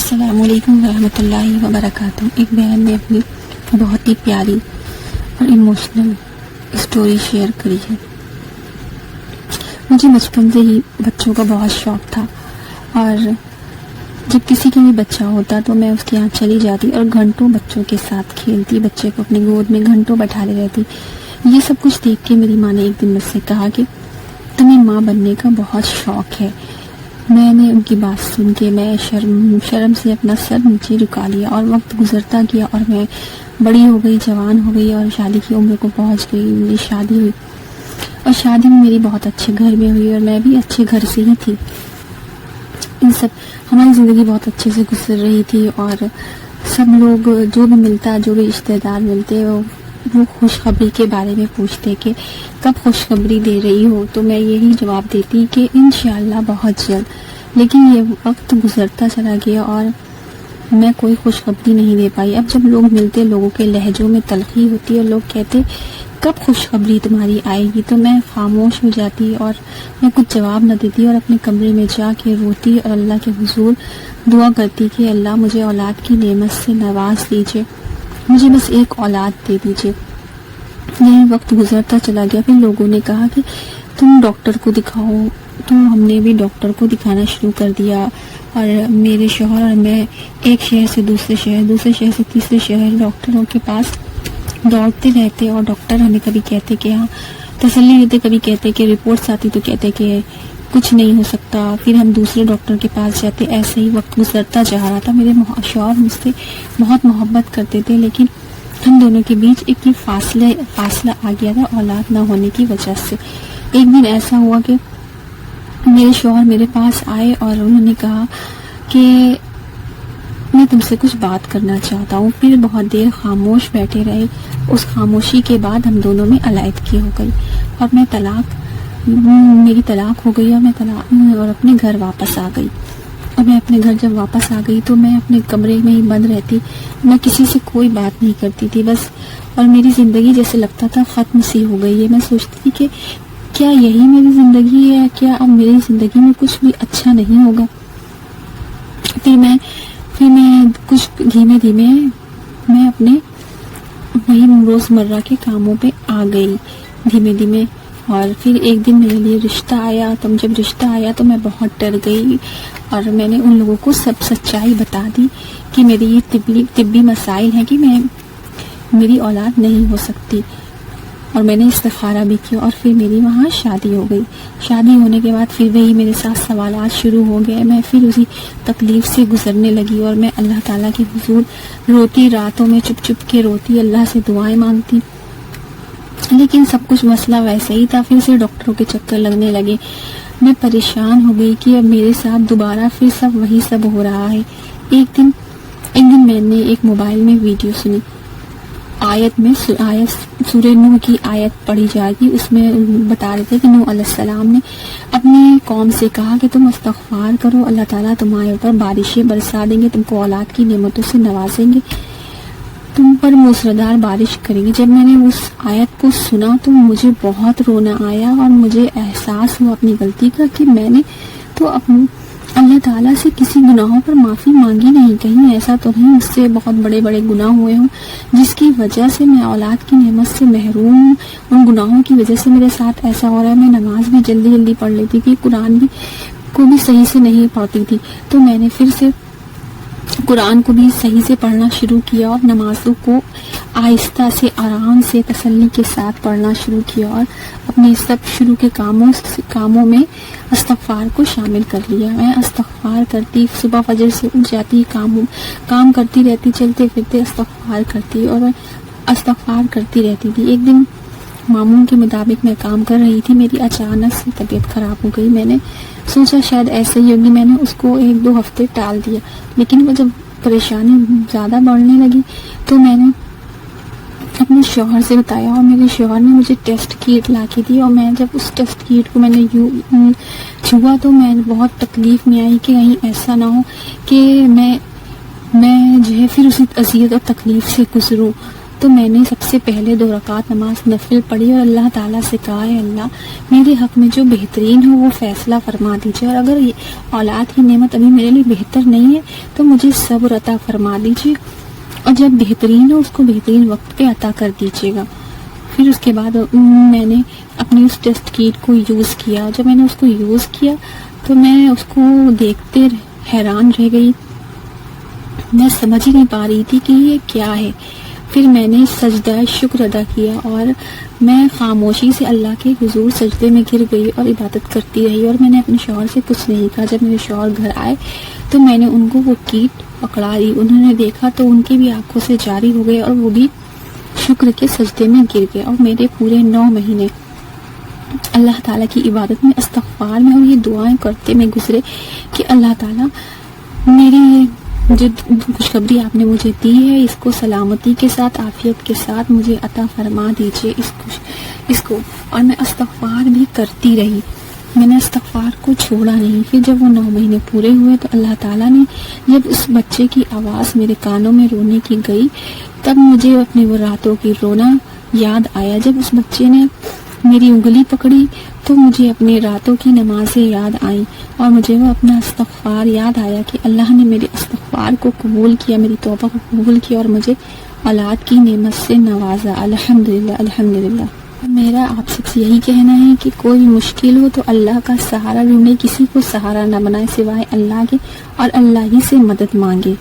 السلام علیکم ورحمۃ اللہ وبرکاتہ۔ ایک بہن نے اپنی بہت ہی پیاری اور ایموشنل اسٹوری شیئر کری ہے۔ مجھے بچپن سے ہی بچوں کا بہت شوق تھا، اور جب کسی کا بھی بچہ ہوتا تو میں اس کے یہاں چلی جاتی اور گھنٹوں بچوں کے ساتھ کھیلتی، بچے کو اپنی گود میں گھنٹوں بیٹھالے رہتی۔ یہ سب کچھ دیکھ کے میری ماں نے ایک دن مجھ سے کہا کہ تمہیں ماں بننے کا بہت شوق ہے۔ میں نے ان کی بات سن کے میں شرم سے اپنا سر نیچے جھکا لیا، اور وقت گزرتا گیا اور میں بڑی ہو گئی، جوان ہو گئی، اور شادی کی عمر کو پہنچ گئی۔ میری شادی ہوئی، اور شادی میں میری بہت اچھے گھر میں ہوئی، اور میں بھی اچھے گھر سے ہی تھی۔ ان سب ہماری زندگی بہت اچھے سے گزر رہی تھی، اور سب لوگ جو بھی ملتا، جو بھی رشتہ دار ملتے، وہ خوشخبری کے بارے میں پوچھتے کہ کب خوشخبری دے رہی ہو، تو میں یہی جواب دیتی کہ انشاءاللہ بہت جلد۔ لیکن یہ وقت گزرتا چلا گیا اور میں کوئی خوشخبری نہیں دے پائی۔ اب جب لوگ ملتے، لوگوں کے لہجوں میں تلخی ہوتی اور لوگ کہتے کب خوشخبری تمہاری آئے گی، تو میں خاموش ہو جاتی اور میں کچھ جواب نہ دیتی، اور اپنے کمرے میں جا کے روتی اور اللہ کے حضور دعا کرتی کہ اللہ مجھے اولاد کی نعمت سے نواز دیجیے، مجھے بس ایک اولاد دے دیجیے۔ یہی وقت گزرتا چلا گیا۔ پھر لوگوں نے کہا کہ تم ڈاکٹر کو دکھاؤ، تو ہم نے بھی ڈاکٹر کو دکھانا شروع کر دیا، اور میرے شوہر اور میں ایک شہر سے دوسرے شہر، دوسرے شہر سے تیسرے شہر ڈاکٹروں کے پاس دوڑتے رہتے، اور ڈاکٹر ہمیں کبھی کہتے کہ ہاں تسلی دیتے، کبھی کہتے کہ رپورٹس آتی تو کہتے کہ کچھ نہیں ہو سکتا، پھر ہم دوسرے ڈاکٹر کے پاس جاتے۔ ایسے ہی وقت گزرتا جا رہا تھا۔ میرے شوہر مجھ سے بہت محبت کرتے تھے، لیکن ہم دونوں کے بیچ ایک فاصلہ آ گیا تھا اولاد نہ ہونے کی وجہ سے۔ ایک دن ایسا ہوا کہ میرے شوہر میرے پاس آئے اور انہوں نے کہا کہ میں تم سے کچھ بات کرنا چاہتا ہوں۔ پھر بہت دیر خاموش بیٹھے رہے۔ اس خاموشی کے بعد ہم دونوں میں علیحدگی ہو گئی، اور میری طلاق ہو گئی، اور اپنے گھر واپس آ گئی۔ اور میں اپنے گھر جب واپس آ گئی تو میں اپنے کمرے میں ہی بند رہتی، میں کسی سے کوئی بات نہیں کرتی تھی بس، اور میری زندگی جیسے لگتا تھا ختم سی ہو گئی ہے۔ میں سوچتی تھی کہ کیا یہی میری زندگی ہے، کیا اب میری زندگی میں کچھ بھی اچھا نہیں ہوگا۔ پھر میں کچھ دھیمے میں اپنے وہی روزمرہ کے کاموں پہ آ گئی دھیمے۔ اور پھر ایک دن میرے لیے رشتہ آیا، جب رشتہ آیا تو میں بہت ڈر گئی، اور میں نے ان لوگوں کو سب سچائی بتا دی کہ میری یہ طبی مسائل ہیں کہ میری اولاد نہیں ہو سکتی، اور میں نے استخارہ بھی کیا، اور پھر میری وہاں شادی ہو گئی۔ شادی ہونے کے بعد پھر وہی میرے ساتھ سوالات شروع ہو گئے۔ میں پھر اسی تکلیف سے گزرنے لگی، اور میں اللہ تعالیٰ کے حضور روتی، راتوں میں چپ چپ کے روتی، اللہ سے دعائیں مانگتی، لیکن سب کچھ مسئلہ ویسے ہی تھا۔ پھر سے ڈاکٹروں کے چکر لگنے لگے۔ میں پریشان ہو گئی کہ اب میرے ساتھ دوبارہ پھر وہی سب ہو رہا ہے۔ ایک دن میں نے ایک موبائل میں ویڈیو سنی، آیت سورہ نوح کی آیت پڑھی جائے گی۔ اس میں بتا رہے تھے کہ نوح علیہ السلام نے اپنی قوم سے کہا کہ تم استغفار کرو، اللہ تعالیٰ تمہارے اوپر بارشیں برسا دیں گے، تم کو اولاد کی نعمتوں سے نوازیں گے، تم پر موسلادھار بارش کریں گے۔ جب میں نے اس آیت کو سنا تو مجھے بہت رونا آیا، اور مجھے احساس ہوا اپنی غلطی کا کہ میں نے تو اللہ تعالیٰ سے کسی گناہوں پر معافی مانگی نہیں، کہیں ایسا تو نہیں مجھ سے بہت بڑے بڑے گناہ ہوئے ہوں جس کی وجہ سے میں اولاد کی نعمت سے محروم ہوں۔ ان گناہوں کی وجہ سے میرے ساتھ ایسا ہو رہا ہے۔ میں نماز بھی جلدی پڑھ لیتی تھی، قرآن کو بھی صحیح سے نہیں پڑھتی تھی، تو میں نے پھر سے قرآن کو بھی صحیح سے پڑھنا شروع کیا، اور نمازوں کو آہستہ سے، آرام سے، تسلی کے ساتھ پڑھنا شروع کیا، اور اپنے سب شروع کے کاموں میں استغفار کو شامل کر لیا۔ میں استغفار کرتی، صبح فجر سے اٹھ جاتی، کام کرتی رہتی، چلتے پھرتے استغفار کرتی رہتی تھی۔ ایک دن معمول کے مطابق میں کام کر رہی تھی، میری اچانک سے طبیعت خراب ہو گئی۔ میں نے سوچا شاید ایسے ہی ہوگی، میں نے اس کو 1-2 ہفتے ٹال دیا، لیکن وہ جب پریشانی زیادہ بڑھنے لگی تو میں نے اپنے شوہر سے بتایا، اور میرے شوہر نے مجھے ٹیسٹ کیٹ لا کے دی، اور میں جب اس ٹیسٹ کیٹ کو میں نے چھوا تو میں بہت تکلیف میں آئی کہ کہیں ایسا نہ ہو کہ میں جو ہے پھر اسی اذیت اور تکلیف سے گزروں۔ تو میں نے سب سے پہلے 2 رکعت نماز نفل پڑھی اور اللہ تعالیٰ سے کہا ہے اللہ میرے حق میں جو بہترین ہو وہ فیصلہ فرما دیجیے، اور اگر یہ اولاد کی نعمت ابھی میرے لیے بہتر نہیں ہے تو مجھے صبر عطا فرما دیجیے، اور جب بہترین ہو اس کو بہترین وقت پہ عطا کر دیجیے گا۔ پھر اس کے بعد میں نے اپنی اس ٹیسٹ کیٹ کو یوز کیا۔ جب میں نے اس کو یوز کیا تو میں اس کو دیکھتے حیران رہ گئی، میں سمجھ ہی نہیں پا رہی تھی کہ یہ کیا ہے۔ پھر میں نے سجدہ شکر ادا کیا اور میں خاموشی سے اللہ کے حضور سجدے میں گر گئی اور عبادت کرتی رہی، اور میں نے اپنے شوہر سے کچھ نہیں کہا۔ جب میرے شوہر گھر آئے تو میں نے ان کو وہ کیٹ پکڑائی، انہوں نے دیکھا تو ان کی بھی آنکھوں سے جاری ہو گئے اور وہ بھی شکر کے سجدے میں گر گئے، اور میرے پورے 9 مہینے اللہ تعالیٰ کی عبادت میں، استغفار میں اور یہ دعائیں کرتے میں گزرے کہ اللہ تعالیٰ میری یہ جو خوشخبری آپ نے مجھے دی ہے اس کو سلامتی کے ساتھ، عافیت کے ساتھ مجھے عطا فرما دیجیے اس کو۔ اور میں استغفار بھی کرتی رہی، میں نے استغفار کو چھوڑا نہیں۔ پھر جب وہ 9 مہینے پورے ہوئے تو اللہ تعالیٰ نے جب اس بچے کی آواز میرے کانوں میں رونے کی گئی تب مجھے اپنی وہ راتوں کی رونا یاد آیا۔ جب اس بچے نے میری انگلی پکڑی تو مجھے اپنی راتوں کی نمازیں یاد آئیں، اور مجھے وہ اپنا استغفار یاد آیا کہ اللہ نے میرے استغفار کو قبول کیا، میری توبہ کو قبول کیا اور مجھے اولاد کی نعمت سے نوازا۔ الحمدللہ الحمدللہ۔ میرا آپ سب سے یہی کہنا ہے کہ کوئی مشکل ہو تو اللہ کا سہارا ڈھونڈے، کسی کو سہارا نہ بنائے سوائے اللہ کے، اور اللہ ہی سے مدد مانگے۔